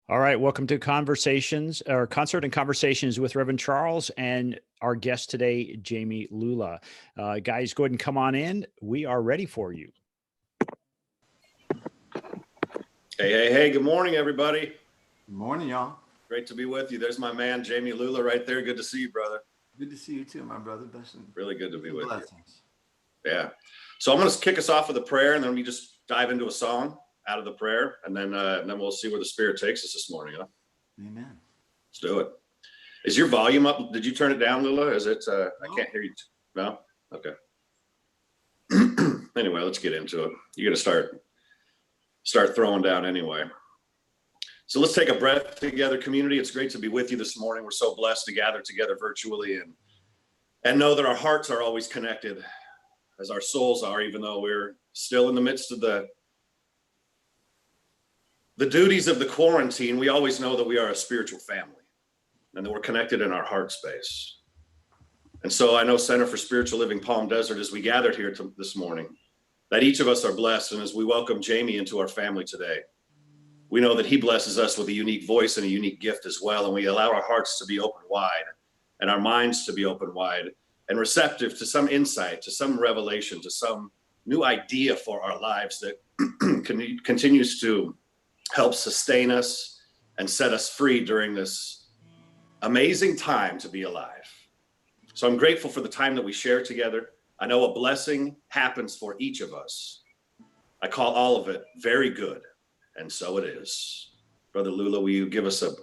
All right, welcome to Conversations or Concert and Conversations with Reverend Charles and our guest today, Jami Lula. Guys, go ahead and come on in. We are ready for you. Hey, good morning, everybody. Good morning, y'all. Great to be with you. There's my man, Jami Lula, right there. Good to see you, brother. Good to see you too, my brother. Blessing. Really good to be with Blessings. you. Yeah. So I'm going to kick us off with a prayer, and then we just dive into a song out of the prayer, and then we'll see where the Spirit takes us this morning. Huh? Amen. Let's do it. Is your volume up? Did you turn it down, Lula? Is it? I can't hear you. No? Okay. Anyway, let's get into it. You're going to start throwing down anyway. So let's take a breath together, community. It's great to be with you this morning. We're so blessed to gather together virtually and know that our hearts are always connected as our souls are, even though we're still in the midst of the duties of the quarantine. We always know that we are a spiritual family and that we're connected in our heart space. And so I know Center for Spiritual Living Palm Desert, as we gathered here this morning, that each of us are blessed. And as we welcome Jami into our family today, we know that he blesses us with a unique voice and a unique gift as well. And we allow our hearts to be open wide and our minds to be open wide and receptive to some insight, to some revelation, to some new idea for our lives that continues to help sustain us and set us free during this amazing time to be alive. So I'm grateful for the time that we share together. I know a blessing happens for each of us. I call all of it very good. And so it is. Brother Lula, will you give us a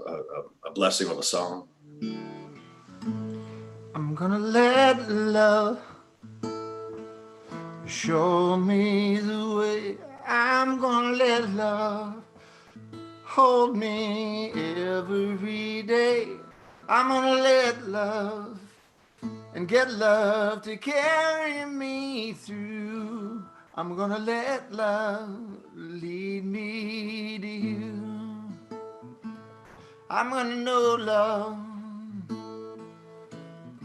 blessing of a song? I'm gonna let love show me the way. I'm gonna let love hold me every day. I'm gonna let love and get love to carry me through. I'm gonna let love lead me to you. I'm gonna know love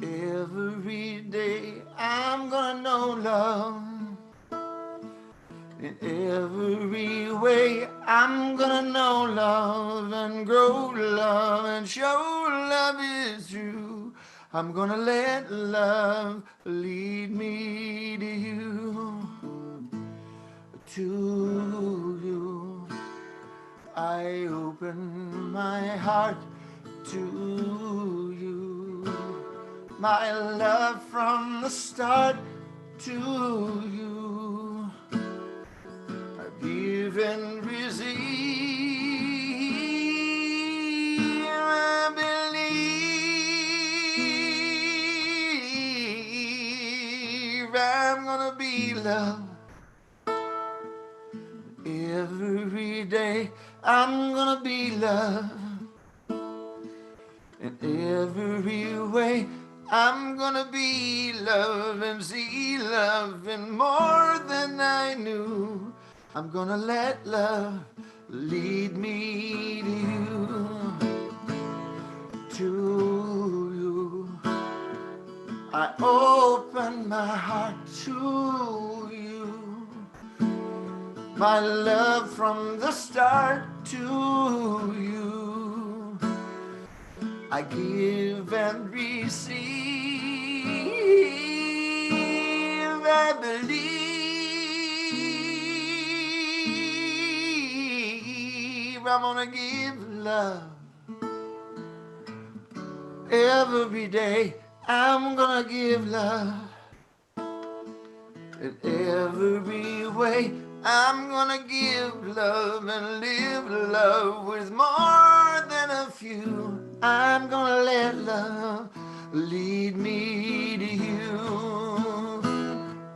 every day. I'm gonna know love in every way. I'm gonna know love and grow love and show love is true. I'm gonna let love lead me to you. To you, I open my heart to you. My love from the start to you. I give and receive. I believe I'm gonna be loved every day. I'm gonna be loved in every way. I'm gonna be loved and see love in more than I knew. I'm gonna let love lead me to you. To you, I open my heart to you. My love from the start to you. I give and receive. I believe I'm gonna give love every day. I'm gonna give love in every way. I'm gonna give love and live love with more than a few. I'm gonna let love lead me to you.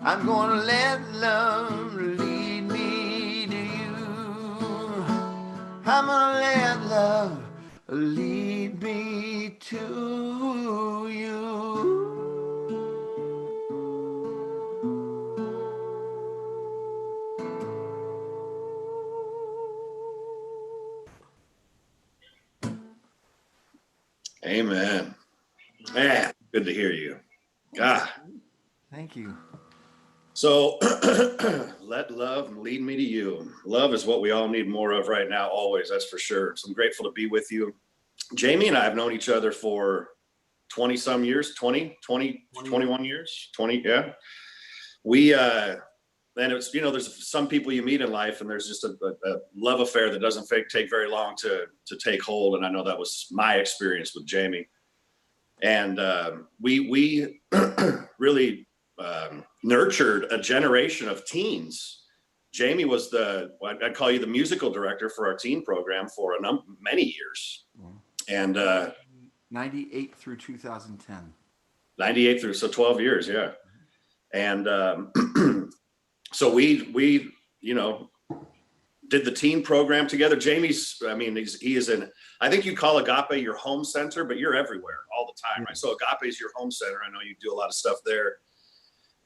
I'm gonna let love lead me to you. I'm gonna let love lead me to you. Amen. Man, good to hear you. God. Thank you. So let love lead me to you. Love is what we all need more of right now, always, that's for sure. So I'm grateful to be with you. Jamie and I have known each other for 20 some years, 21 years, 20. Yeah. We, and it's, there's some people you meet in life and there's just a love affair that doesn't take very long to take hold. And I know that was my experience with Jamie. And we really nurtured a generation of teens. Jamie was I'd call you the musical director for our teen program for many years. And 98 through 2010. 98 through, so 12 years, yeah. And so we did the teen program together. Jamie's, I mean, he is I think you call Agape your home center, but you're everywhere all the time, right? So Agape is your home center. I know you do a lot of stuff there.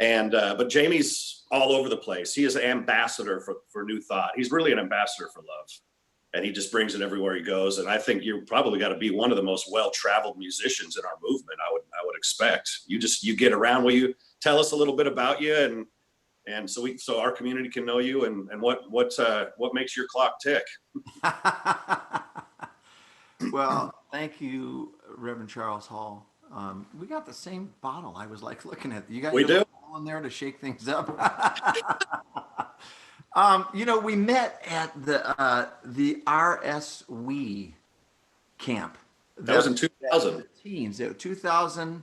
And, but Jamie's all over the place. He is an ambassador for New Thought. He's really an ambassador for love. And he just brings it everywhere he goes. And I think you're probably got to be one of the most well-traveled musicians in our movement. I would expect. You get around. Will you tell us a little bit about you and so our community can know you and what makes your clock tick? Well, thank you, Reverend Charles Hall. We got the same bottle. I was like looking at you guys. We do in there to shake things up. We met at the RSW camp. That was in 2000. Teens. In 2000,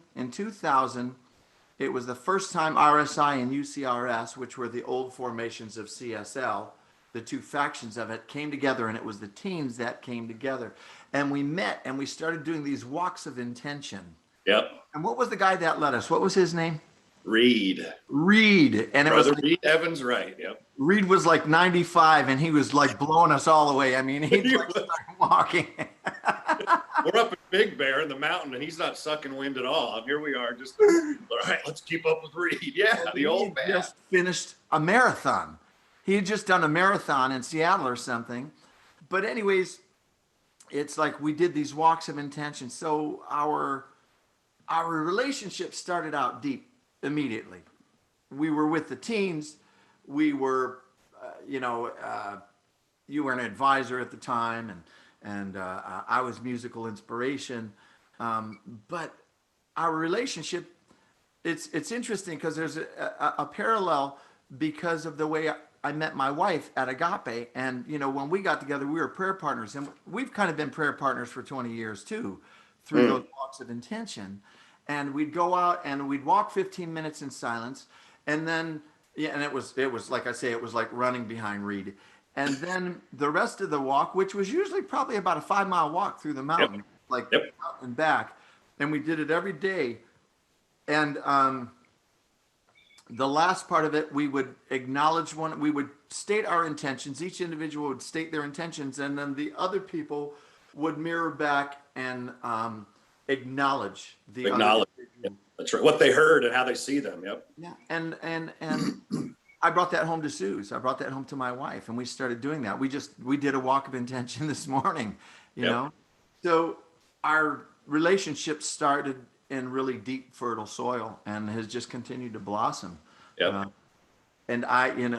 it was the first time RSI and UCRS, which were the old formations of CSL, the two factions of it, came together, and it was the teens that came together. And we met, and we started doing these walks of intention. Yep. And what was the guy that led us? What was his name? Reed. And Brother it was like, Reed Evans, right? Yep. Reed was like 95, and he was like blowing us all away. I mean, he like started walking. We're up in Big Bear in the mountain, and he's not sucking wind at all. And here we are, just all right. Let's keep up with Reed. Yeah, the old man just finished a marathon. He had just done a marathon in Seattle or something. But anyways, it's like we did these walks of intention. So our relationship started out deep immediately. We were with the teens. We were, you were an advisor at the time, and I was musical inspiration. But our relationship, it's interesting because there's a parallel because of the way I met my wife at Agape. And, when we got together, we were prayer partners. And we've kind of been prayer partners for 20 years, too, through those walks of intention. And we'd go out and we'd walk 15 minutes in silence. And then, and it was like I say, it was like running behind Reed. And then the rest of the walk, which was usually probably about a 5-mile walk through the mountain, out and back. And we did it every day. And the last part of it, we would acknowledge we would state our intentions. Each individual would state their intentions, and then the other people would mirror back and acknowledge the other individual. Yep. That's right. What they heard and how they see them. Yep. Yeah. And I brought that home to Sue's. I brought that home to my wife, and we started doing that. We did a walk of intention this morning, you know? So our relationship started in really deep, fertile soil and has just continued to blossom. Yep. And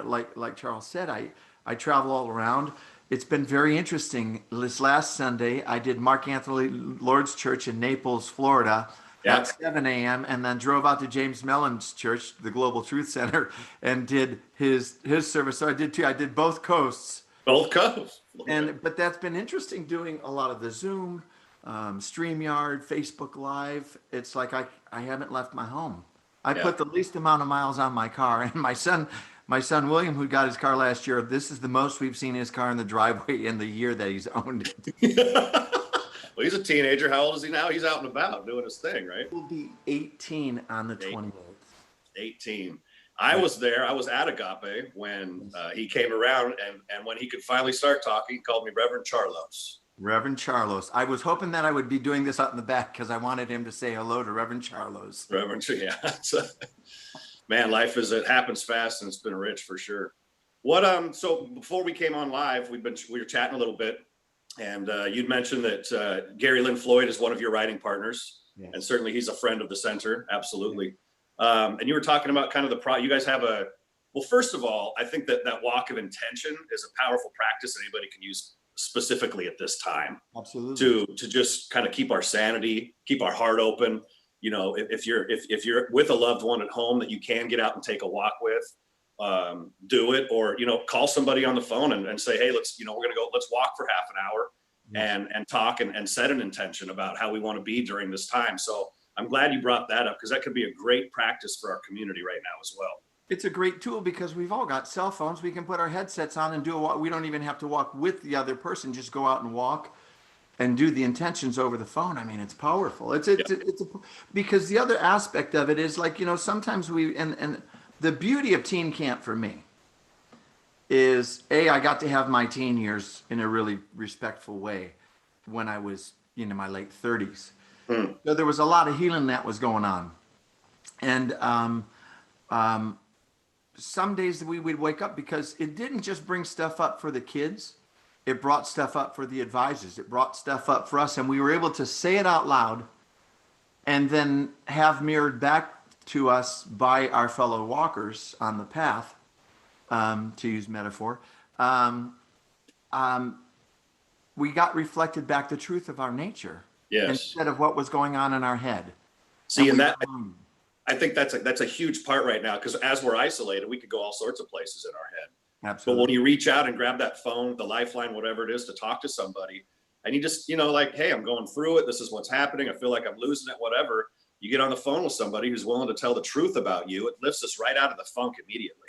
like Charles said, I travel all around. It's been very interesting. This last Sunday, I did Mark Anthony Lord's Church in Naples, Florida, at 7 a.m. and then drove out to James Mellon's church, the Global Truth Center, and did his service. So I did two. I did both coasts. Both coasts. But that's been interesting, doing a lot of the Zoom, StreamYard, Facebook Live. It's like I haven't left my home. I put the least amount of miles on my car, and my son William, who got his car last year, this is the most we've seen his car in the driveway in the year that he's owned it. Well, he's a teenager. How old is he now? He's out and about doing his thing, right? He'll be 18 on the 28th. 18. I was there. I was at Agape when he came around, and when he could finally start talking, he called me Reverend Charlos. Reverend Charlos. I was hoping that I would be doing this out in the back because I wanted him to say hello to Reverend Charlos. Man, life it happens fast, and it's been rich for sure. So before we came on live, we were chatting a little bit, and you'd mentioned that Gary Lynn Floyd is one of your writing partners, and certainly he's a friend of the center, absolutely. And you were talking about kind of you guys have Well, first of all, I think that that walk of intention is a powerful practice that anybody can use specifically at this time Absolutely. to just kind of keep our sanity, keep our heart open. You know, if you're with a loved one at home that you can get out and take a walk with, do it, or call somebody on the phone and say, hey, we're gonna go, let's walk for half an hour and talk and set an intention about how we want to be during this time. So I'm glad you brought that up, because that could be a great practice for our community right now as well. It's a great tool because we've all got cell phones. We can put our headsets on and do a walk. We don't even have to walk with the other person. Just go out and walk and do the intentions over the phone. I mean, it's powerful. Because the other aspect of it is, like, sometimes and the beauty of teen camp for me is, I got to have my teen years in a really respectful way when I was in my late 30s. So there was a lot of healing that was going on. And some days we would wake up because it didn't just bring stuff up for the kids. It brought stuff up for the advisors. It brought stuff up for us. And we were able to say it out loud and then have mirrored back to us by our fellow walkers on the path, to use metaphor. We got reflected back the truth of our nature. Yes. Instead of what was going on in our head. See, and that, I think that's a huge part right now, because as we're isolated, we could go all sorts of places in our head. Absolutely. But when you reach out and grab that phone, the lifeline, whatever it is, to talk to somebody, and you just, like, hey, I'm going through it. This is what's happening. I feel like I'm losing it, whatever. You get on the phone with somebody who's willing to tell the truth about you. It lifts us right out of the funk immediately.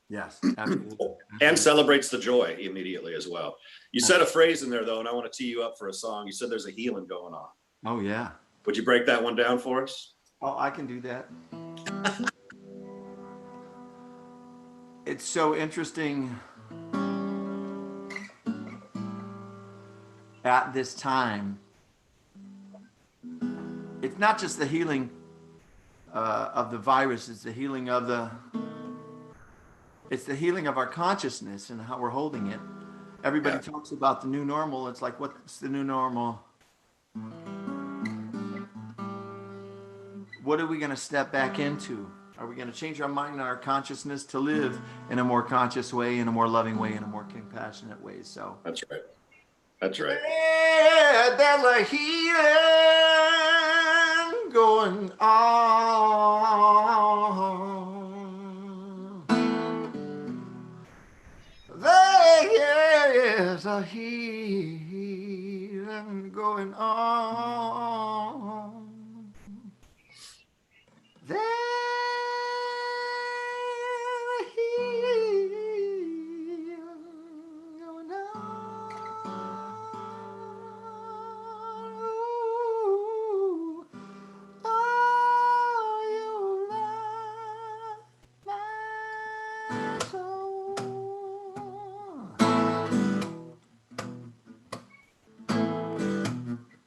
Yes, absolutely. And celebrates the joy immediately as well. You said a phrase in there, though, and I want to tee you up for a song. You said there's a healing going on. Oh, yeah. Would you break that one down for us? Oh, I can do that. It's so interesting at this time. It's not just the healing of the virus, it's the healing of our consciousness and how we're holding it. Everybody talks about the new normal. It's like, what's the new normal? What are we going to step back into? Are we going to change our mind and our consciousness to live in a more conscious way, in a more loving way, in a more compassionate way? So that's right. That's right. Yeah, there's a healing going on. There is a healing going on. There's a healing going on. Ooh, oh, you love my soul.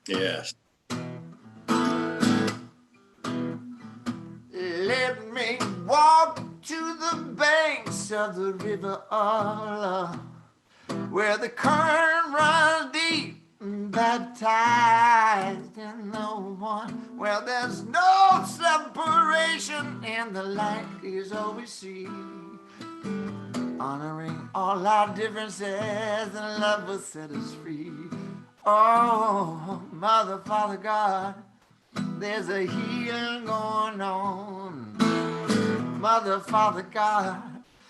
Yes. Let me walk to the banks of the river of love, where the current runs deep, baptized in the one, where there's no separation and the light is all we see. Honoring all our differences and love will set us free. Oh, Mother, Father, God, there's a healing going on. Mother, Father, God,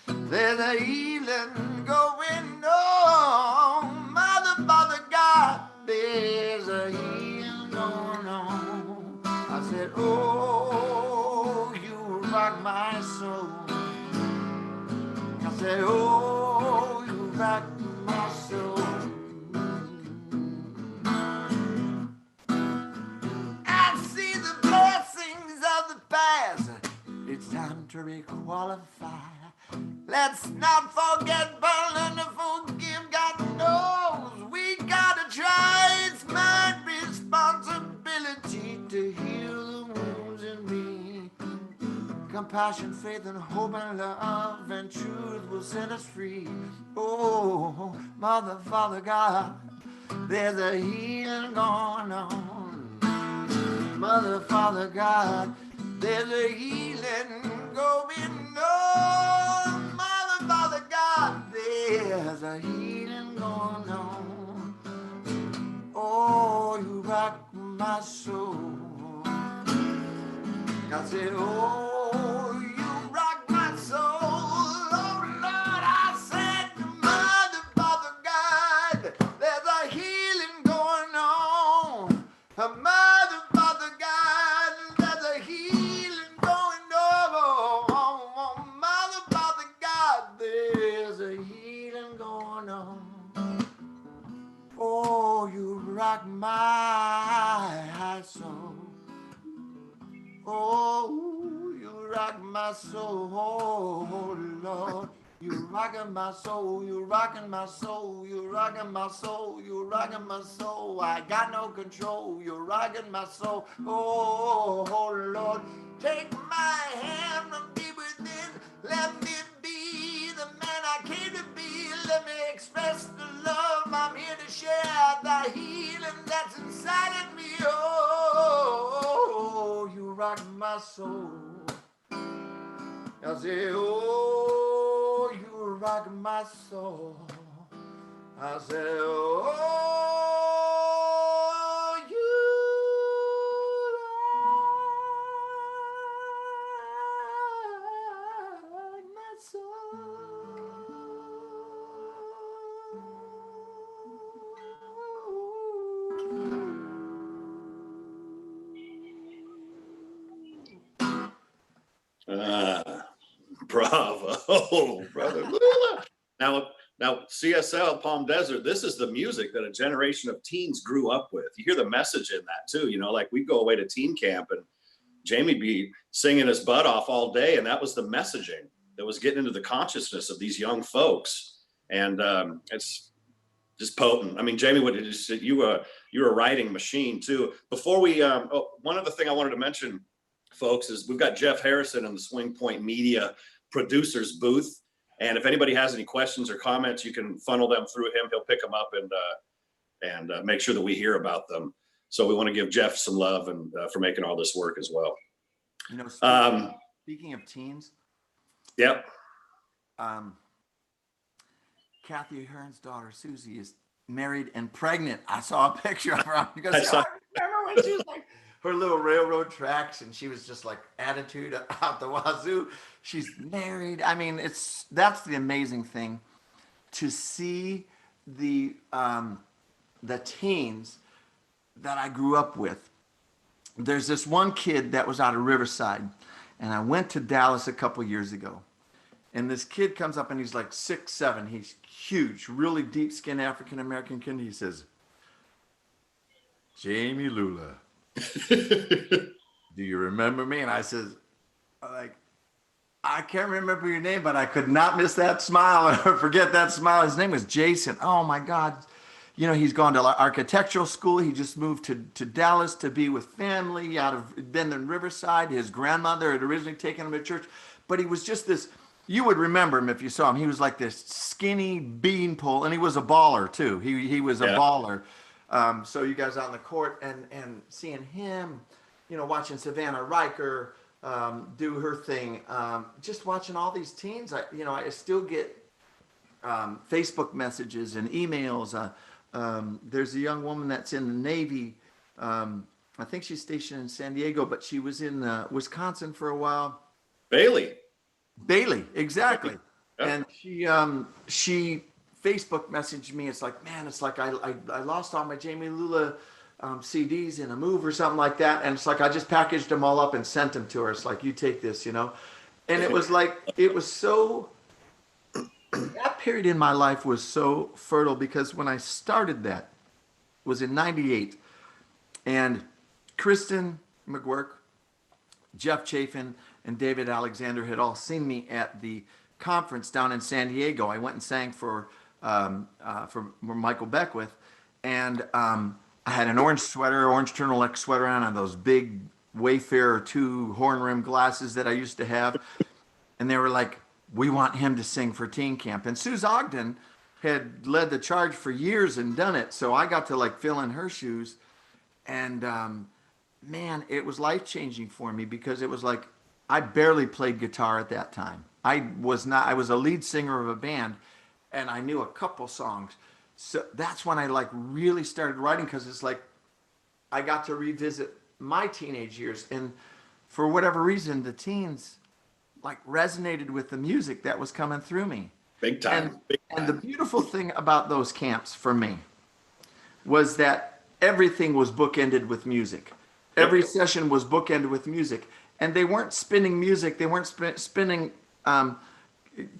there's a healing going on. Mother, Father, God, there's a healing going on. I said, oh, you rock my soul. I said, oh, you rock my soul. It's time to requalify. Let's not forget, but learn to forgive. God knows we gotta try. It's my responsibility to heal the wounds in me. Compassion, faith, and hope, and love, and truth will set us free. Oh, Mother, Father, God, there's a healing going on. Mother, Father, God, there's a healing going on. there's a healing going on. Oh, you rock my soul. I said, oh, you rock my soul. Oh, Lord, I said, Mother, Father, God, there's a healing going on. Mother, Father, God, there's a healing going on. Mother, Father, God, there's a healing going on. Oh, you rock my soul. Oh, you rock my soul, oh, Lord. You rockin' my soul, you rockin' my soul, you rockin' my soul, you rockin' my soul. I got no control, you rockin' my soul, oh, Lord. Take my hand from deep within, let me be the man I came to be. Let me express the love I'm here to share, the healing that's inside of me. Oh, you rock my soul. I say, oh, you rock my soul. I say, oh, you rock my Bravo, brother Lula. Now, CSL Palm Desert, this is the music that a generation of teens grew up with. You hear the message in that too. Like we'd go away to teen camp and Jamie'd be singing his butt off all day, and that was the messaging that was getting into the consciousness of these young folks. And it's just potent. I mean, Jamie, what did you say? You're a writing machine too. Before we, one other thing I wanted to mention, folks, is we've got Jeff Harrison in the Swing Point Media producers booth. And if anybody has any questions or comments, you can funnel them through him. He'll pick them up and make sure that we hear about them. So we want to give Jeff some love and for making all this work as well. Speaking of teens. Yep. Kathy Hearn's daughter, Susie, is married and pregnant. I saw a picture of her. Because I remember when she was like her little railroad tracks and she was just like attitude out the wazoo. She's married. I mean, that's the amazing thing to see the teens that I grew up with. There's this one kid that was out of Riverside, and I went to Dallas a couple years ago. And this kid comes up and he's like 6'7". He's huge, really deep skinned African American kid. He says, Jami Lula, do you remember me? And I says, I can't remember your name, but I could not miss that smile or forget that smile. His name was Jason. Oh my God. He's gone to architectural school. He just moved to Dallas to be with family been in Riverside. His grandmother had originally taken him to church, but he was just this, you would remember him if you saw him. He was like this skinny beanpole, and he was a baller too. He was a baller. So you guys out in the court and seeing him, watching Savannah Riker do her thing, just watching all these teens. I still get Facebook messages and emails. There's a young woman that's in the Navy. I think she's stationed in San Diego, but she was in Wisconsin for a while. Bailey, exactly. Yeah. And she Facebook messaged me. It's like, man, it's like I lost all my Jami Lula CDs in a move or something like that. And it's like, I just packaged them all up and sent them to her. It's like, you take this, And it was like, it was so, that period in my life was so fertile because when I started that was in 98, and Kristen McGuirk, Jeff Chafin, and David Alexander had all seen me at the conference down in San Diego. I went and sang for Michael Beckwith, and I had an orange turtleneck sweater on, and those big Wayfarer 2 horn rim glasses that I used to have, and they were like, we want him to sing for teen camp. And Suze Ogden had led the charge for years and done it, so I got to fill in her shoes, and man, it was life-changing for me because it was like I barely played guitar at that time. I was a lead singer of a band, and I knew a couple songs. So that's when I like really started writing, because it's like I got to revisit my teenage years, and for whatever reason, the teens like resonated with the music that was coming through me. Big And time. Big and the time. beautiful thing about those camps for me was that everything was bookended with music. Every Yep. session was bookended with music, and they weren't spinning music. They weren't spinning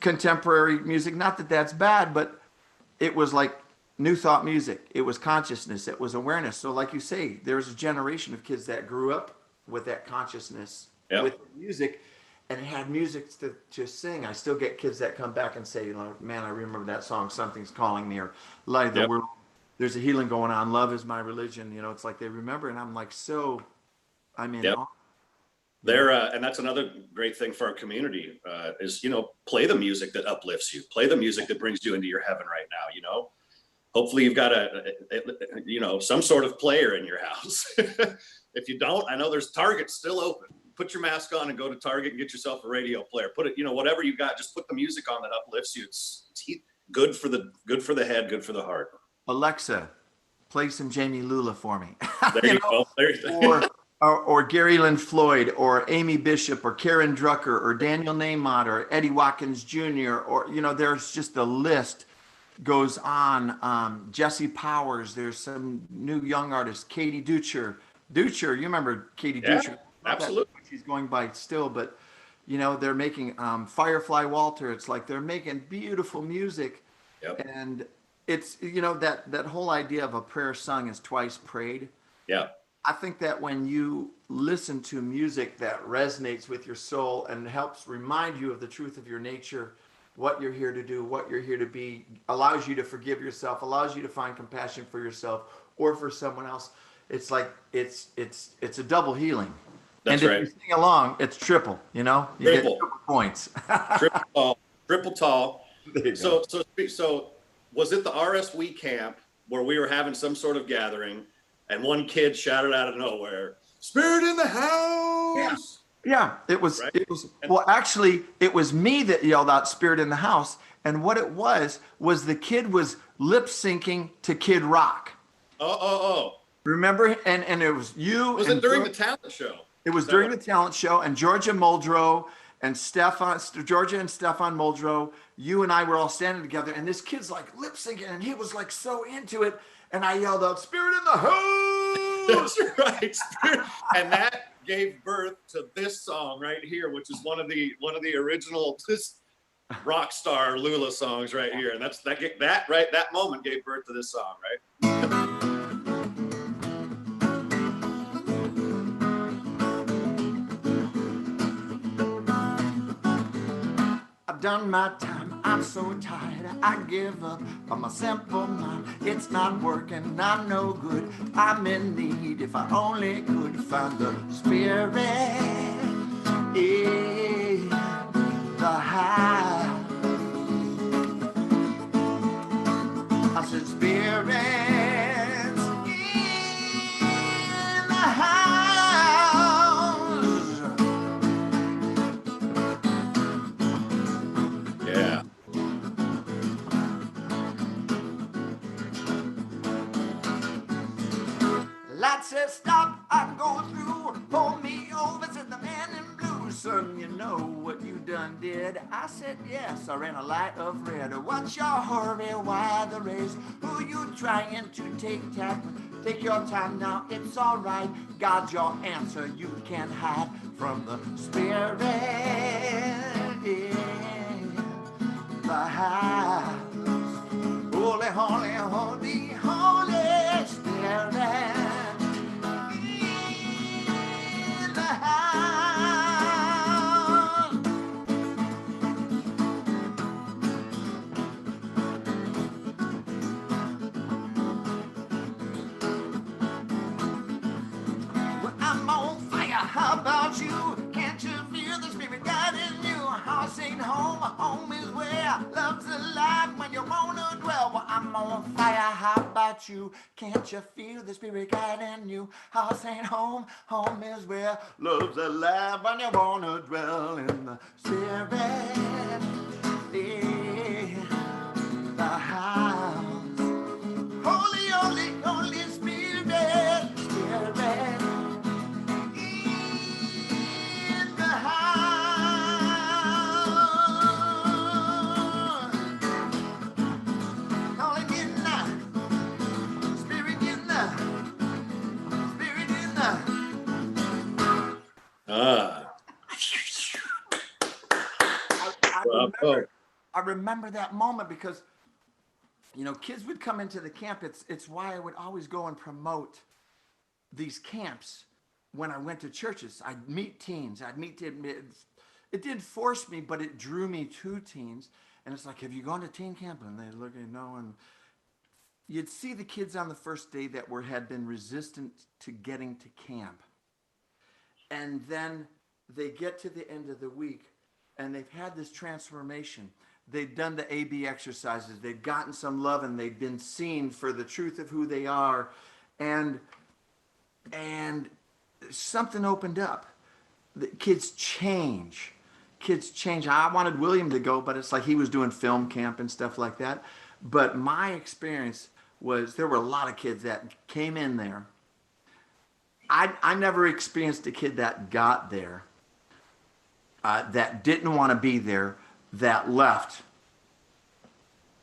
contemporary music. Not that that's bad, but it was like new thought music. It was consciousness. It was awareness. So, like you say, there's a generation of kids that grew up with that consciousness, with Yep. music, and had music to sing. I still get kids that come back and say, "Man, I remember that song. Something's calling me," or "Light of the Yep. World." There's a healing going on. Love is my religion. It's like they remember, and I'm like, I'm in Yep. awe. There, and that's another great thing for our community is, play the music that uplifts you, play the music that brings you into your heaven right now. Hopefully you've got some sort of player in your house. If you don't, I know there's Target still open. Put your mask on and go to Target and get yourself a radio player. Put it, whatever you got, just put the music on that uplifts you. It's good for the head, good for the heart. Alexa, play some Jamie Lula for me. There you go. There you go. or Gary Lynn Floyd, or Amy Bishop, or Karen Drucker, or Daniel Neymar, or Eddie Watkins Jr., or there's just a list goes on. Jesse Powers. There's some new young artists. Katie Ducher. You remember Katie Yeah, Ducher? Not that absolutely. she's going by still, but they're making Firefly Walter. It's like they're making beautiful music, Yep. and it's that whole idea of a prayer sung is twice prayed. Yeah. I think that when you listen to music that resonates with your soul and helps remind you of the truth of your nature, what you're here to do, what you're here to be, allows you to forgive yourself, allows you to find compassion for yourself or for someone else, it's like it's a double healing. That's And if right. you sing along, it's triple. You get triple points. Triple tall. Triple tall. There you So, go. so was it the RSW camp where we were having some sort of gathering, and one kid shouted out of nowhere, "Spirit in the house"? Yeah, it was. Right? Well, actually, it was me that yelled out "Spirit in the house," and what it was the kid was lip syncing to Kid Rock. Oh. Remember? And it was you. Was it during the talent show? It was during the talent show, and Georgia Muldrow and Georgia and Stefan Muldrow, you and I were all standing together, and this kid's like lip syncing, and he was like so into it, and I yelled out, "Spirit in the house!" That's right. And that gave birth to this song right here, which is one of the original rock star Lula songs right here. And that moment gave birth to this song, right? I've done my time, I'm so tired, I give up on my simple mind. It's not working, I'm no good, I'm in need. If I only could find the spirit in the house. I said, spirits in the house. Yeah. Light says stop, I go through. Pull me over, said the man in blue. Son, you know what you done did? I said yes, I ran a light of red. What's your hurry, why the race? Who you trying to take tap? Take your time now, it's alright. God's your answer, you can't hide from the spirit in the house. Holy, holy, holy, holy spirit. I'm on fire, how about you? Can't you feel the spirit guiding you? House ain't home, home is where love's alive when you wanna dwell. Well, I'm on fire, how about you? Can't you feel the spirit guiding you? House ain't home, home is where love's alive when you wanna dwell in the spirit. In Bravo. I remember that moment because, you know, kids would come into the camp. It's why I would always go and promote these camps when I went to churches. I'd meet teens. It did force me, but it drew me to teens. And it's like, have you gone to teen camp? And they look at no, and you'd see the kids on the first day that had been resistant to getting to camp. And then they get to the end of the week and they've had this transformation. They've done the AB exercises. They've gotten some love and they've been seen for the truth of who they are. And something opened up. The kids change. I wanted William to go, but it's like he was doing film camp and stuff like that. But my experience was there were a lot of kids that came in there. I never experienced a kid that got there, that didn't want to be there, that left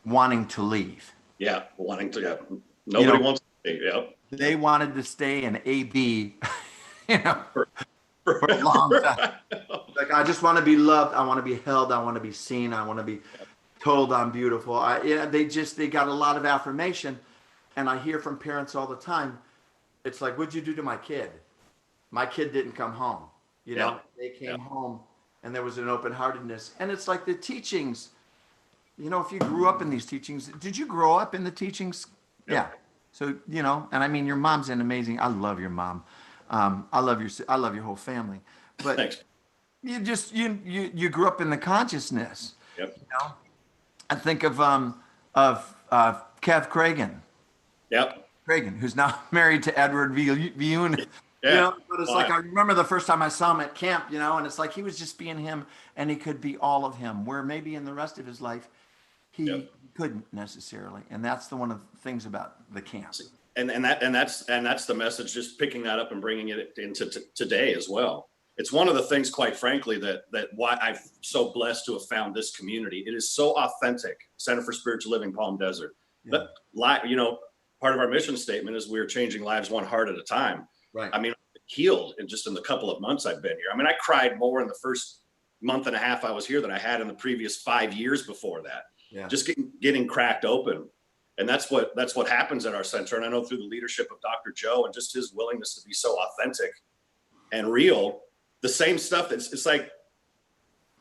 wanting to leave. Yeah, wanting to. Yeah. Nobody wants to leave. Yeah. They wanted to stay in AB, you know, for a long time. Like, I just want to be loved. I want to be held. I want to be seen. I want to be told I'm beautiful. They got a lot of affirmation. And I hear from parents all the time, it's like, what'd you do to my kid? My kid didn't come home. You know, they came home and there was an open-heartedness. And it's like the teachings, you know, if you grew up in these teachings, did you grow up in the teachings? Yeah. So, you know, and I mean, your mom's an amazing, I love your mom. I love your whole family. But Thanks. you grew up in the consciousness. Yep. You know, I think of Kev Cragen. Yep. Cragen, who's now married to Edward Vioon. Yeah. You know, but it's like, I remember the first time I saw him at camp, you know, and it's like he was just being him and he could be all of him, where maybe in the rest of his life, he couldn't necessarily. And that's one of the things about the camp. And that's the message, just picking that up and bringing it into today as well. It's one of the things, quite frankly, that why I'm so blessed to have found this community. It is so authentic. Center for Spiritual Living, Palm Desert. Yeah. But, you know, part of our mission statement is we're changing lives one heart at a time. Right. I mean, healed in the couple of months I've been here. I mean, I cried more in the first month and a half I was here than I had in the previous 5 years before that. Yeah. Just getting cracked open. And that's what happens at our center. And I know through the leadership of Dr. Joe and just his willingness to be so authentic and real, the same stuff. It's like,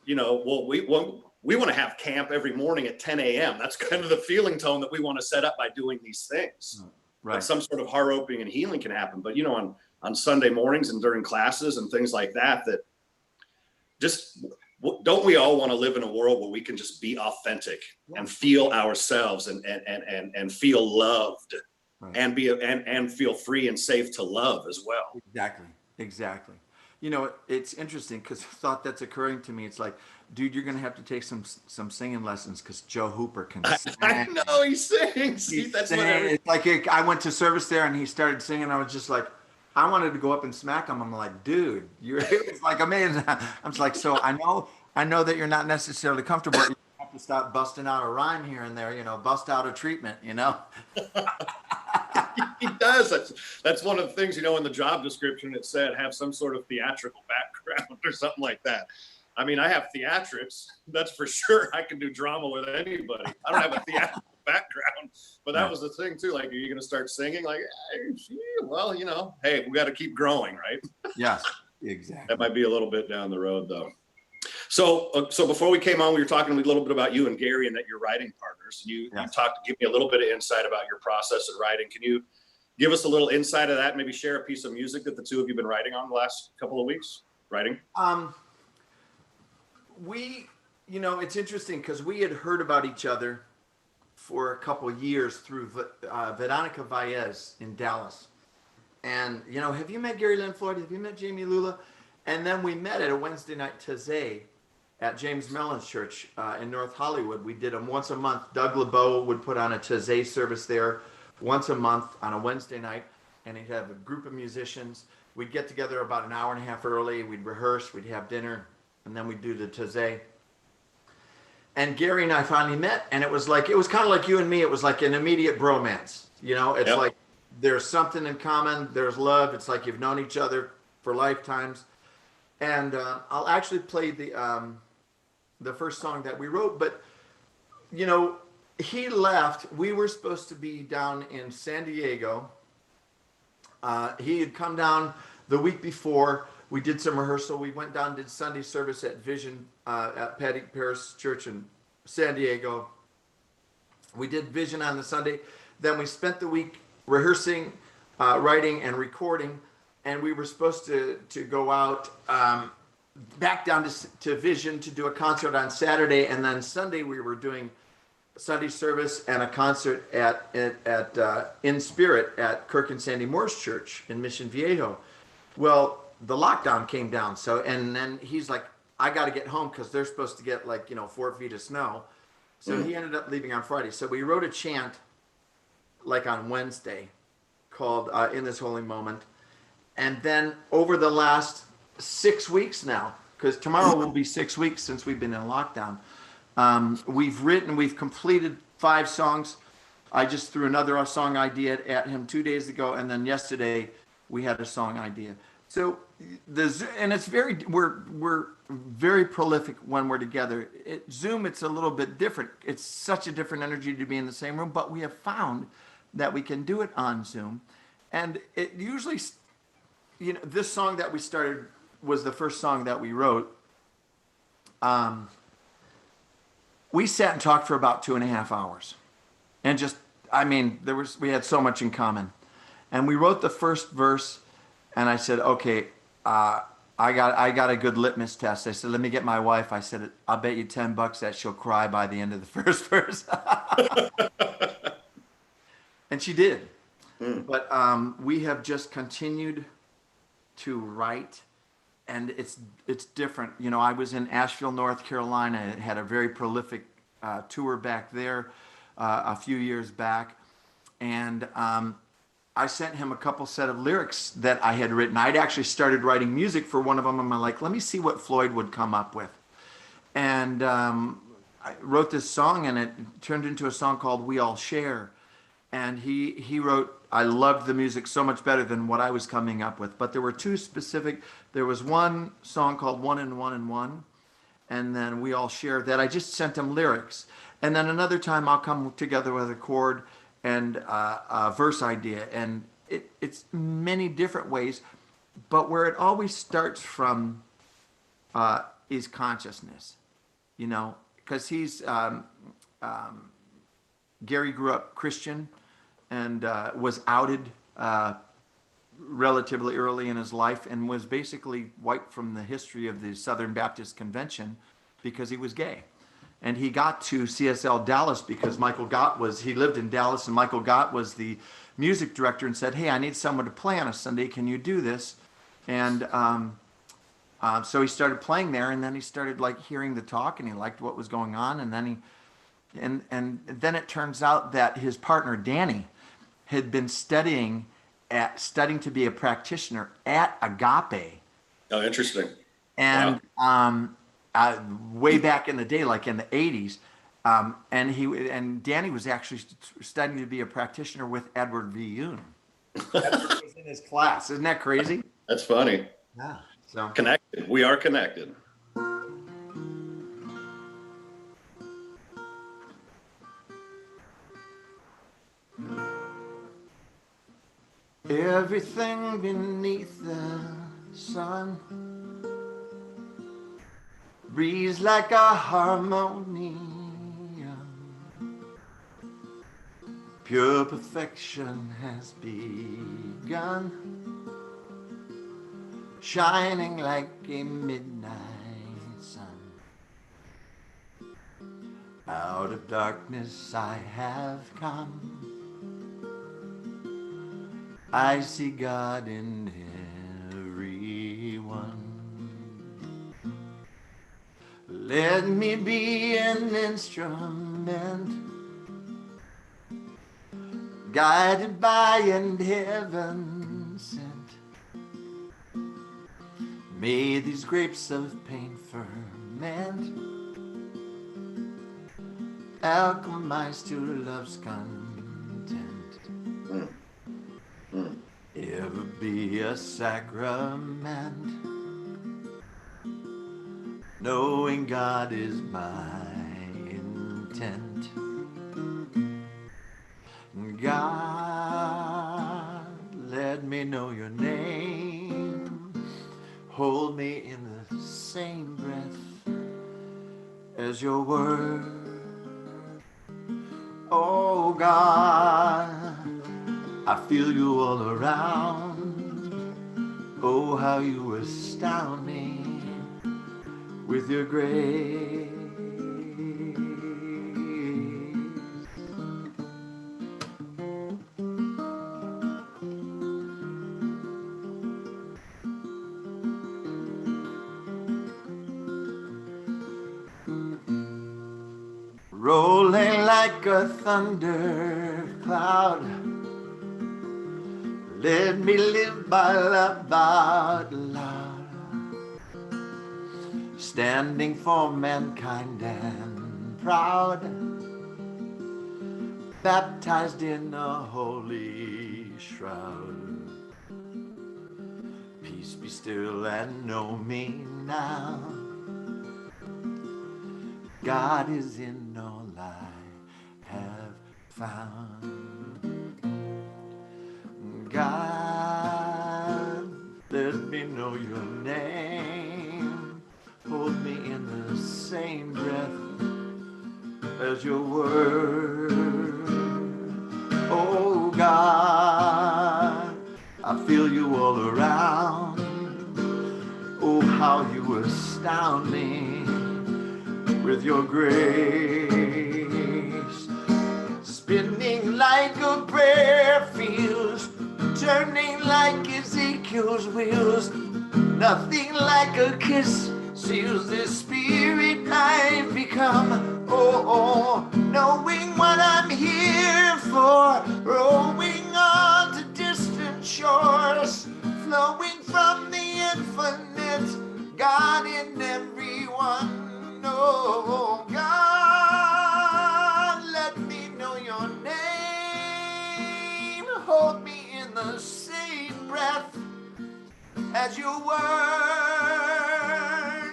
you know, well, we want to have camp every morning at 10 a.m. That's kind of the feeling tone that we want to set up by doing these things. Right. Some sort of heart opening and healing can happen. But, you know, on Sunday mornings and during classes and things like that just don't we all want to live in a world where we can just be authentic and feel ourselves and feel loved, right, and feel free and safe to love as well. Exactly. You know, it's interesting because the thought that's occurring to me, it's like, dude, you're going to have to take some singing lessons because Joe Hooper can sing. I know he sings. That's whatever. It's like I went to service there and he started singing. I was just like, I wanted to go up and smack him. I'm like, dude, it was like amazing. I'm just like, so I know that you're not necessarily comfortable. You have to stop busting out a rhyme here and there, you know, bust out a treatment, you know. He does. That's one of the things, you know, in the job description, it said have some sort of theatrical background or something like that. I mean, I have theatrics, that's for sure. I can do drama with anybody. I don't have a theatrical background, but that was the thing too. Like, are you going to start singing? Like, hey, well, you know, hey, we got to keep growing, right? Yes, exactly. That might be a little bit down the road though. So before we came on, we were talking a little bit about you and Gary and that you're writing partners. You give me a little bit of insight about your process of writing. Can you give us a little insight of that? Maybe share a piece of music that the two of you have been writing on the last couple of weeks, writing? You know, it's interesting because we had heard about each other for a couple of years through Veronica Valles in Dallas. And, you know, have you met Gary Lynn Floyd? Have you met Jami Lula? And then we met at a Wednesday night Taizé at James Mellon's church in North Hollywood. We did them once a month. Doug LeBeau would put on a Taizé service there once a month on a Wednesday night. And he'd have a group of musicians. We'd get together about an hour and a half early. We'd rehearse, we'd have dinner, and then we'd do the Taizé. And Gary and I finally met, and it was kind of like you and me. It was like an immediate bromance. You know, it's like there's something in common. There's love. It's like you've known each other for lifetimes. And I'll actually play the first song that we wrote. But, you know, he left. We were supposed to be down in San Diego. He had come down the week before. We did some rehearsal. We went down, did Sunday service at Vision at Patty Paris Church in San Diego. We did Vision on the Sunday. Then we spent the week rehearsing, writing, and recording. And we were supposed to go out back down to Vision to do a concert on Saturday. And then Sunday we were doing Sunday service and a concert at In Spirit at Kirk and Sandy Moore's church in Mission Viejo. Well, the lockdown came down. So, and then he's like, I got to get home because they're supposed to get like, 4 feet of snow. So he ended up leaving on Friday. So we wrote a chant like on Wednesday called In This Holy Moment. And then over the last 6 weeks now, because tomorrow will be 6 weeks since we've been in lockdown, we've completed 5 songs. I just threw another song idea at him 2 days ago, and then yesterday we had a song idea. So we're very prolific when we're together. Zoom, it's a little bit different. It's such a different energy to be in the same room, but we have found that we can do it on Zoom. And it usually, this song that we started was the first song that we wrote. We sat and talked for about 2.5 hours, and we had so much in common. And we wrote the first verse, and I said, okay, I got a good litmus test. I said, let me get my wife. I said, I'll bet you $10 that she'll cry by the end of the first verse. And she did. But we have just continued to write, and it's different. I was in Asheville, North Carolina, and had a very prolific tour back there a few years back. And I sent him a couple set of lyrics that I had written. I'd actually started writing music for one of them, and I'm like, let me see what Floyd would come up with. And I wrote this song, and it turned into a song called We All Share. And he wrote, I loved the music so much better than what I was coming up with. But there were 2 specific. There was one song called One and One and One, and then We All Share that I just sent him lyrics. And then another time I'll come together with a chord and a verse idea. And it's many different ways. But where it always starts from is consciousness, because he's, Gary grew up Christian and was outed relatively early in his life, and was basically wiped from the history of the Southern Baptist Convention because he was gay. And he got to CSL Dallas because Michael Gott he lived in Dallas, and Michael Gott was the music director, and said, hey, I need someone to play on a Sunday. Can you do this? And so he started playing there, and then he started hearing the talk, and he liked what was going on. And then and then it turns out that his partner, Danny, had been studying to be a practitioner at Agape. Oh, interesting. And way back in the day, like in the 80s, and Danny was actually studying to be a practitioner with Edward V. Yoon. That was in his class. Isn't that crazy? That's funny. Yeah. So connected. We are connected. Everything beneath the sun breathes like a harmonium. Pure perfection has begun, shining like a midnight sun. Out of darkness I have come, I see God in everyone. Let me be an instrument, guided by and heaven sent. May these grapes of pain ferment, alchemize to love's content. Ever be a sacrament, knowing God is my intent. God, let me know your name. Hold me in the same breath as your word. Oh God, I feel you all around. Oh, how you astound me with your grace. Rolling like a thunder cloud, let me live by love out loud, standing for mankind and proud, baptized in a holy shroud. Peace be still and know me now. God is in all I have found. God, let me know your name. Hold me in the same breath as your word. Oh God, I feel you all around. Oh, how you astound me with your grace. Spinning like a prayer feels, turning like Ezekiel's wheels. Nothing like a kiss seals this spirit I've become. Oh, oh, knowing what I'm here for, rowing on to distant shores, flowing from the infinite, God in everyone. Oh, God, let me know your name. Hold me in the same breath as you were.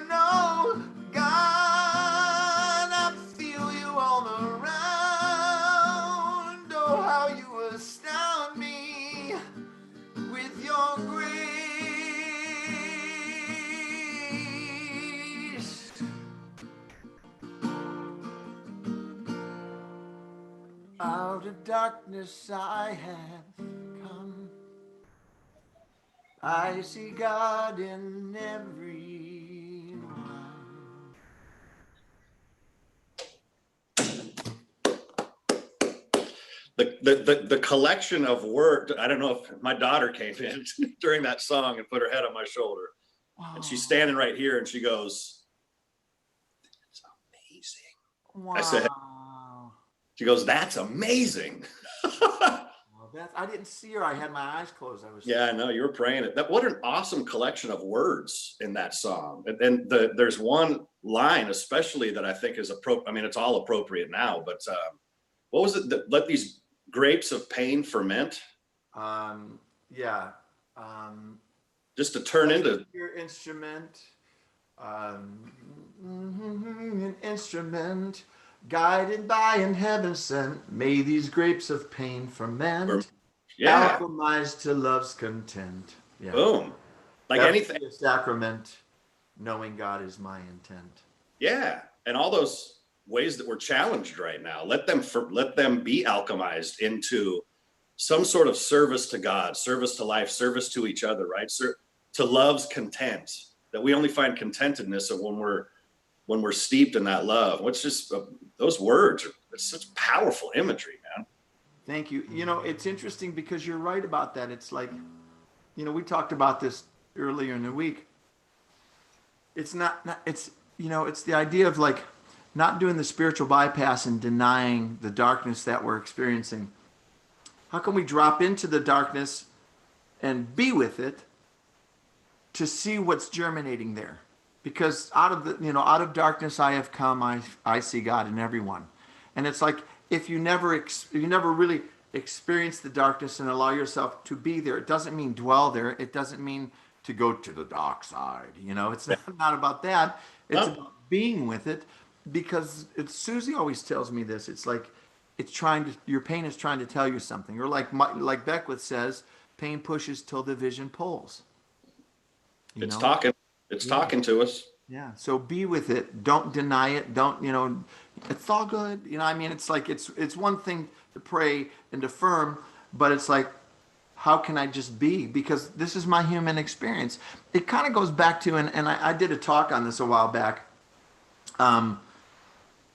No, God, I feel you all around. Oh, how you astound me with your grace. Out of darkness I have come. I see God in everyone. The collection of words. I don't know if my daughter came in during that song and put her head on my shoulder. Wow. And she's standing right here and she goes, "It's amazing." Wow. I said, she goes, "That's amazing." I didn't see her. I had my eyes closed. I was. Yeah, I know you were praying it. What an awesome collection of words in that song. And there's one line especially that I think is appropriate. I mean, it's all appropriate now, but what was it? Let these grapes of pain ferment. Yeah. Just to turn into your instrument. An instrument guided by in heaven sent. May these grapes of pain ferment. yeah. Alchemized to love's content. Yeah. Boom. Like Ever anything. be a sacrament, knowing God is my intent. Yeah. And all those ways that we're challenged right now, let them be alchemized into some sort of service to God, service to life, service to each other, right? To love's content. That we only find contentedness when we're steeped in that love. What's just those words? It's such powerful imagery, man. Thank you. You know, it's interesting because you're right about that. It's like, you know, we talked about this earlier in the week. It's not it's, you know, it's the idea of like not doing the spiritual bypass and denying the darkness that we're experiencing. How can we drop into the darkness and be with it to see what's germinating there? Because out of darkness I have come, I see God in everyone. And it's like if you never really experience the darkness and allow yourself to be there, it doesn't mean dwell there. It doesn't mean to go to the dark side. You know, it's not about that. It's No, about being with it, because Susie always tells me this. It's like your pain is trying to tell you something, or like Beckwith says, pain pushes till the vision pulls. You it's know? talking. It's Yeah. talking to us. Yeah. So be with it. Don't deny it. Don't, it's all good. I mean, it's like it's one thing to pray and affirm, but it's like, how can I just be? Because this is my human experience. It kind of goes back to, and I did a talk on this a while back. Um,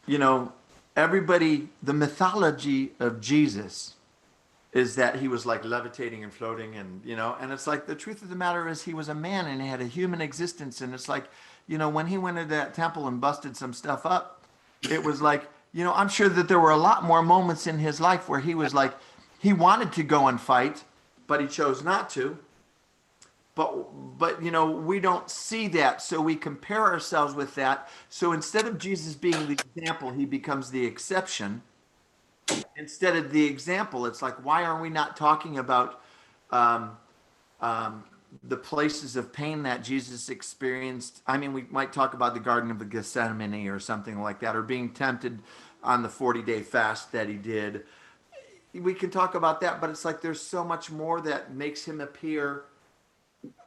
you know, everybody, the mythology of Jesus is that he was like levitating and floating, and it's like, the truth of the matter is he was a man and he had a human existence. And it's like, when he went into that temple and busted some stuff up, it was like, I'm sure that there were a lot more moments in his life where he was like, he wanted to go and fight, but he chose not to. But we don't see that, so we compare ourselves with that. So instead of Jesus being the example, he becomes the exception. Instead of the example, it's like, why are we not talking about um, the places of pain that Jesus experienced? I mean, we might talk about the Garden of the Gethsemane or something like that, or being tempted on the 40-day fast that he did. We can talk about that, but it's like there's so much more that makes him appear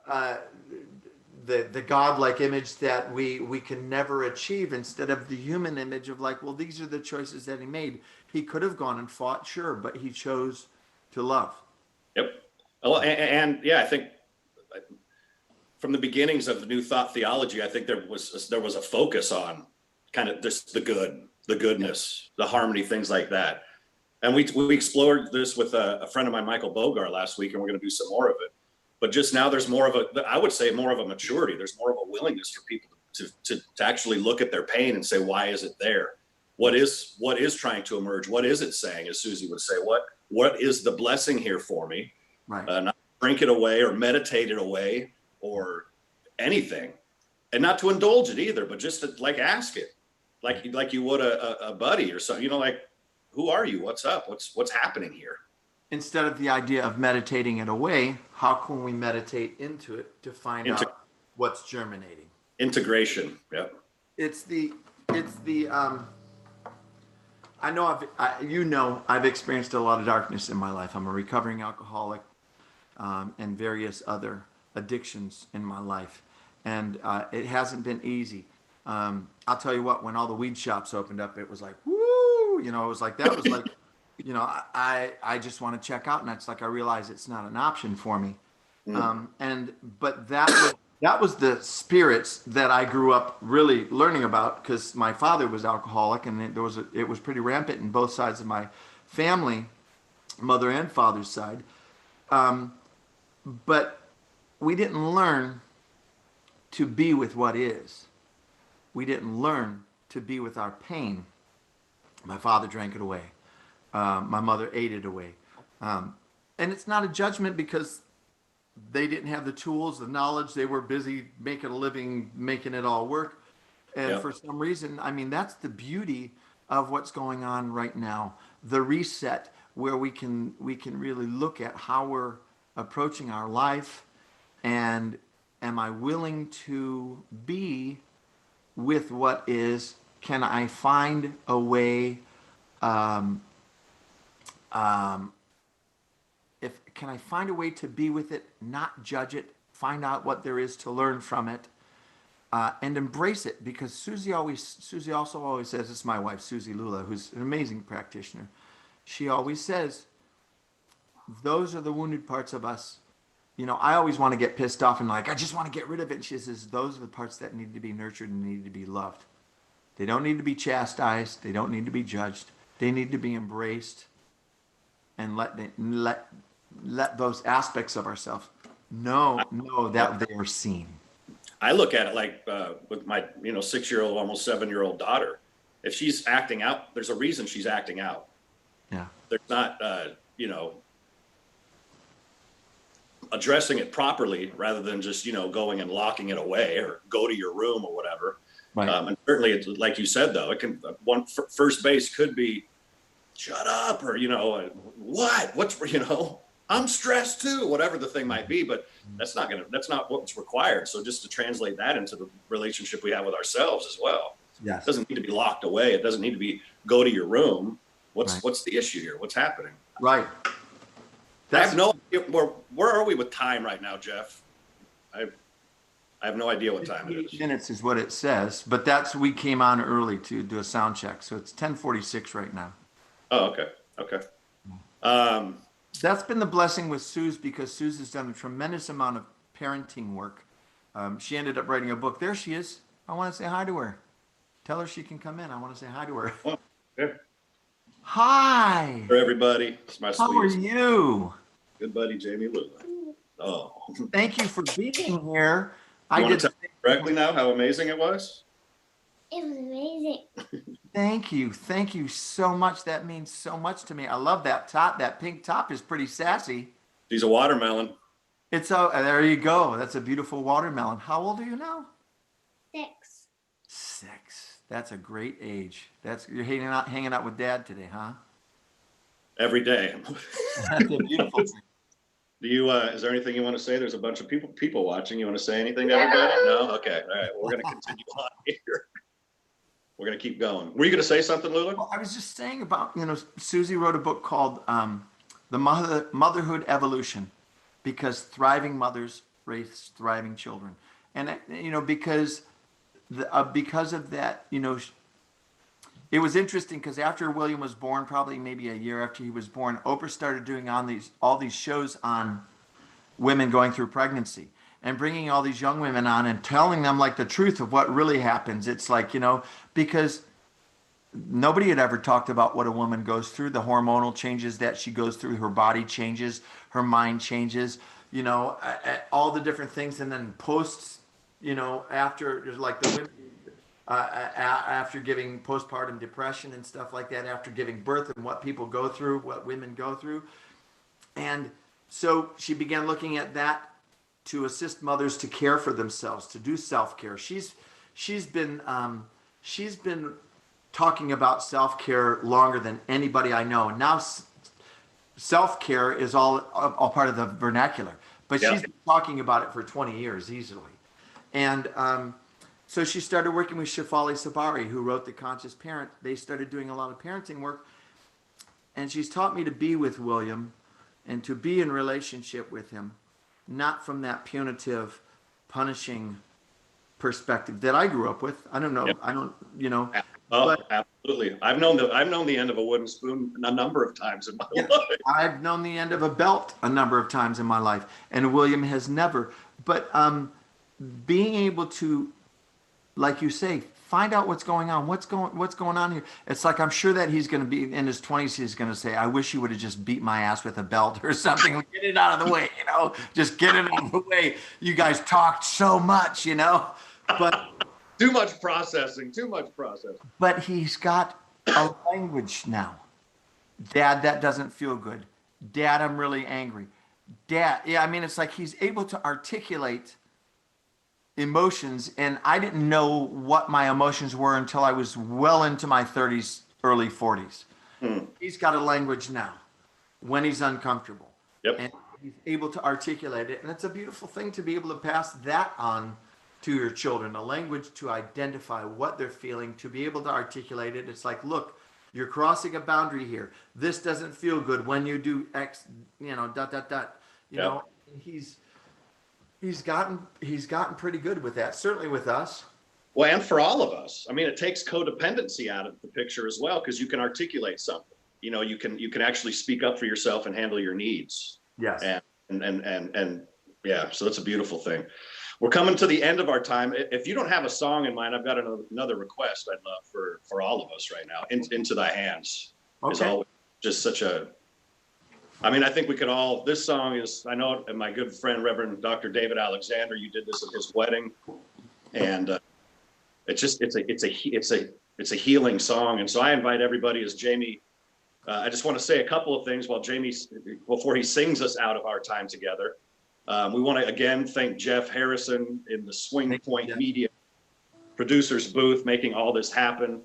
uh, the godlike image that we can never achieve, instead of the human image of like, well, these are the choices that he made. He could have gone and fought, sure, but he chose to love. Yep. Well, and yeah, I think from the beginnings of the New Thought theology, I think there was a focus on kind of just the goodness, the harmony, things like that. And we explored this with a friend of mine, Michael Bogart, last week, and we're going to do some more of it. But just now, there's more of I would say more of a maturity. There's more of a willingness for people to actually look at their pain and say, why is it there? What is trying to emerge? What is it saying? As Susie would say, what is the blessing here for me? Right. Not drink it away or meditate it away or anything, and not to indulge it either, but just to like ask it, like you would a buddy or something. Like, who are you? What's up? What's happening here? Instead of the idea of meditating it away, how can we meditate into it to find out what's germinating? Integration. Yep. It's the I know I've experienced a lot of darkness in my life. I'm a recovering alcoholic, and various other addictions in my life, and it hasn't been easy. I'll tell you what, when all the weed shops opened up, it was like, woo, it was like, that was like, I just want to check out, and it's like, I realize it's not an option for me. But that was the spirits that I grew up really learning about, because my father was alcoholic, and it was pretty rampant in both sides of my family, mother and father's side. But we didn't learn to be with what is. We didn't learn to be with our pain. My father drank it away. My mother ate it away. And it's not a judgment, because they didn't have the tools, the knowledge. They were busy making a living, making it all work. And for some reason, I mean, that's the beauty of what's going on right now. The reset, where we can really look at how we're approaching our life, and am I willing to be with what is? Can I find a way? Can I find a way to be with it, not judge it, find out what there is to learn from it, and embrace it? Because Susie also always says, it's my wife, Susie Lula, who's an amazing practitioner. She always says, those are the wounded parts of us. I always want to get pissed off and like, I just want to get rid of it. And she says, those are the parts that need to be nurtured and need to be loved. They don't need to be chastised. They don't need to be judged. They need to be embraced, and let those aspects of ourselves know that they are seen. I look at it like with my 6-year-old, almost 7-year-old daughter. If she's acting out, there's a reason she's acting out. Yeah. There's not addressing it properly, rather than just going and locking it away, or go to your room or whatever. Right. And certainly, it's like you said, though, it can first base could be shut up, or what's I'm stressed too, whatever the thing might be, but that's not what's required. So just to translate that into the relationship we have with ourselves as well. Yes. It doesn't need to be locked away. It doesn't need to be go to your room. Right. What's the issue here? What's happening? Right. I have no idea. Where are we with time right now, Jeff? I have no idea what time it 8 is. minutes is what it says, but we came on early to do a sound check, so it's 10:46 right now. Oh, okay. Okay. That's been the blessing with Suze, because Suze has done a tremendous amount of parenting work. She ended up writing a book. There she is. I want to say hi to her. Tell her she can come in. I want to say hi to her. Oh, okay. Hi. For everybody, it's my How are sweetest you? good buddy, Jami Lula. Oh, Thank you for being here. you want to tell me correctly now how amazing it was? It was amazing. Thank you. Thank you so much. That means so much to me. I love that top. That pink top is pretty sassy. She's a watermelon. There you go. That's a beautiful watermelon. How old are you now? 6. 6. That's a great age. You're hanging out with Dad today, huh? Every day. That's a beautiful thing. Do you? Is there anything you want to say? There's a bunch of people watching. You want to say anything to everybody? No. Okay. All right. Well, we're going to continue on here. We're going to keep going. Were you going to say something, Lula? Well, I was just saying about, Susie wrote a book called The Motherhood Evolution, because thriving mothers raise thriving children. And, because of that, it was interesting because after William was born, probably maybe a year after he was born, Oprah started doing all these shows on women going through pregnancy and bringing all these young women on and telling them like the truth of what really happens. It's like, because nobody had ever talked about what a woman goes through, the hormonal changes that she goes through, her body changes, her mind changes, all the different things. And then after, there's like the women, after giving postpartum depression and stuff like that, after giving birth, and what people go through, what women go through. And so she began looking at that to assist mothers to care for themselves, to do self-care. She's been talking about self-care longer than anybody I know. Now self-care is all part of the vernacular, but she's been talking about it for 20 years easily. And so she started working with Shefali Sabari, who wrote The Conscious Parent. They started doing a lot of parenting work. And she's taught me to be with William and to be in relationship with him, not from that punitive, punishing perspective that I grew up with. I don't know. Yep. I don't, Absolutely. I've known the end of a wooden spoon a number of times in my life. I've known the end of a belt a number of times in my life, and William has never. But being able to, like you say, find out what's going on. What's going on here? It's like, I'm sure that he's going to be in his 20s. He's going to say, I wish you would have just beat my ass with a belt or something. Get it out of the way, just get it out of the way. You guys talked so much, but too much processing. But he's got a language now. Dad, that doesn't feel good. Dad, I'm really angry. Dad, it's like he's able to articulate emotions, and I didn't know what my emotions were until I was well into my 30s, early 40s. He's got a language now when he's uncomfortable. Yep. And he's able to articulate it, and it's a beautiful thing to be able to pass that on to your children, a language to identify what they're feeling, to be able to articulate it. It's like, look, you're crossing a boundary here. This doesn't feel good when you do X, He's gotten pretty good with that, certainly with us. Well, and for all of us. I mean, it takes codependency out of the picture as well, because you can articulate something. You can actually speak up for yourself and handle your needs. Yes. And yeah, so that's a beautiful thing. We're coming to the end of our time. If you don't have a song in mind, I've got another request I'd love for all of us right now. Into Thy Hands is always just such a. I mean, I think we could all. This song is. I know, and my good friend Reverend Dr. David Alexander, you did this at his wedding, and it's a healing song. And so I invite everybody as Jami. I just want to say a couple of things before he sings us out of our time together. We want to again thank Jeff Harrison in the Swing Point Media producers booth, making all this happen,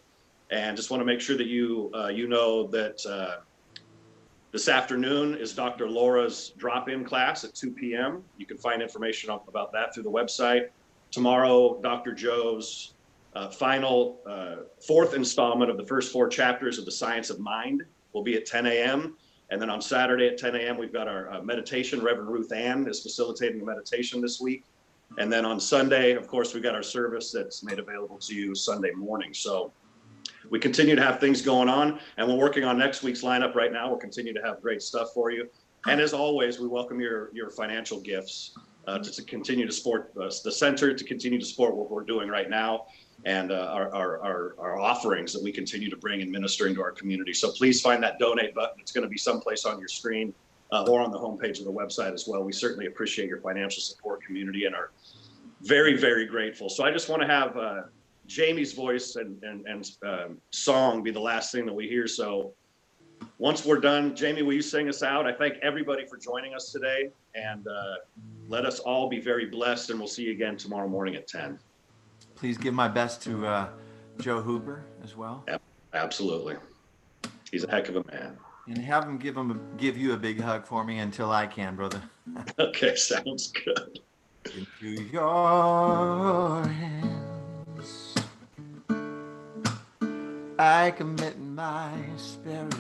and just want to make sure that you know that This afternoon is Dr. Laura's drop-in class at 2 p.m. You can find information about that through the website. Tomorrow, Dr. Joe's final fourth installment of the first 4 chapters of The Science of Mind will be at 10 a.m. And then on Saturday at 10 a.m., we've got our meditation. Reverend Ruth Ann is facilitating the meditation this week. And then on Sunday, of course, we've got our service that's made available to you Sunday morning. So we continue to have things going on, and we're working on next week's lineup right now. We'll continue to have great stuff for you. And as always, we welcome your financial gifts to continue to support the center, to continue to support what we're doing right now, and our offerings that we continue to bring and minister into our community. So please find that donate button. It's going to be someplace on your screen or on the homepage of the website as well. We certainly appreciate your financial support, community, and are very, very grateful. So I just want to have Jami's voice and song be the last thing that we hear. So once we're done, Jami, will you sing us out? I thank everybody for joining us today, and let us all be very blessed, and we'll see you again tomorrow morning at 10. Please give my best to Joe Huber as well. Yep, absolutely. He's a heck of a man. And have him give you a big hug for me until I can, brother. Okay, sounds good. Into your hands I commit my spirit.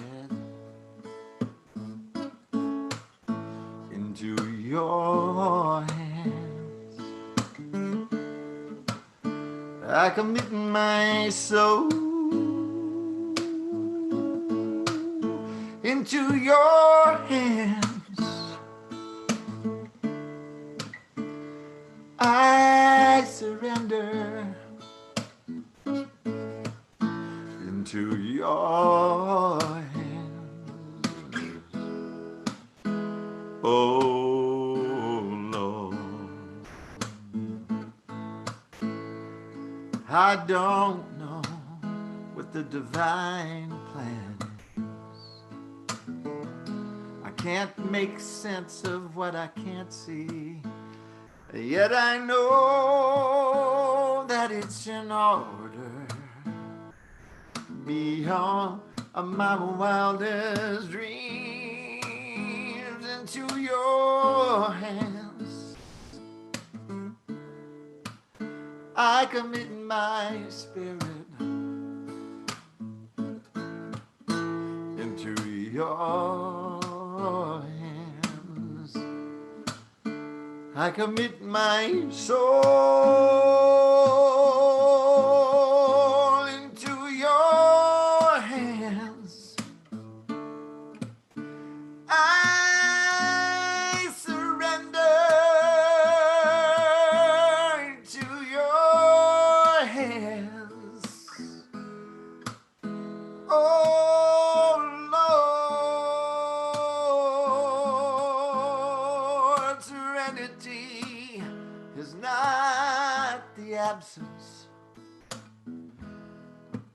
Into your hands I commit my soul. Into your hands I surrender. Into your hands, oh Lord. I don't know what the divine plan is. I can't make sense of what I can't see. Yet I know that it's in order beyond my wildest dreams. Into your hands I commit my spirit. Into your hands I commit my soul. Into your hands I surrender. Into your hands, oh Lord. Serenity is not the absence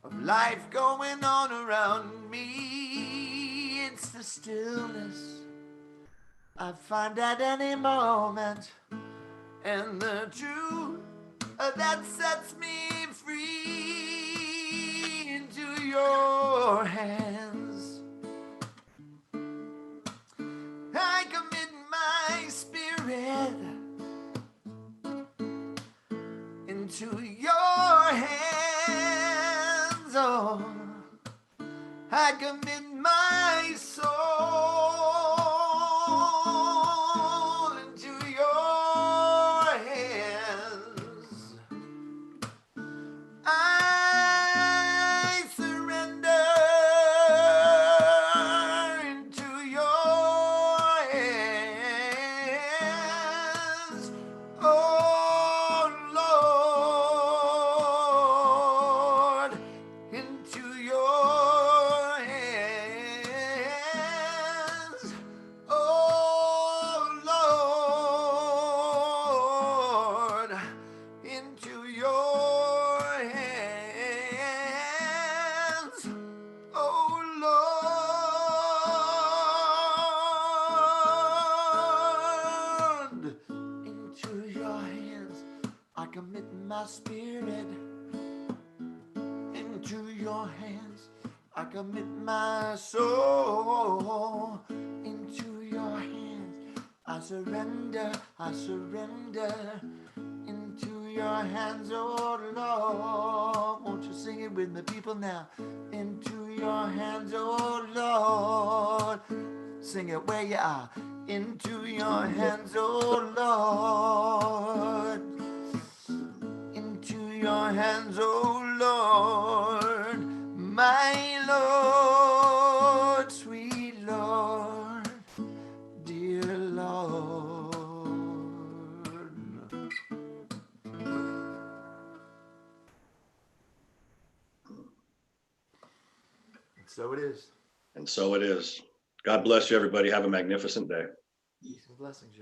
of life going on around me. It's the stillness I find at any moment, and the truth that sets me free. Into your hands I commit my spirit. Into your hands, oh, I commit my soul. Into your hands I surrender. Into your hands, oh Lord. Into your hands, oh Lord. Into your hands, oh Lord. Into your hands I commit my spirit. Into your hands I commit my soul into your hands. I surrender into your hands, oh Lord. Won't you sing it with the people now? Into your hands, oh Lord. Sing it where you are. Into your hands, oh Lord. Into your hands, oh Lord. My Lord, sweet Lord, dear Lord. And so it is. And so it is. God bless you, everybody. Have a magnificent day. Peace and blessings, y'all.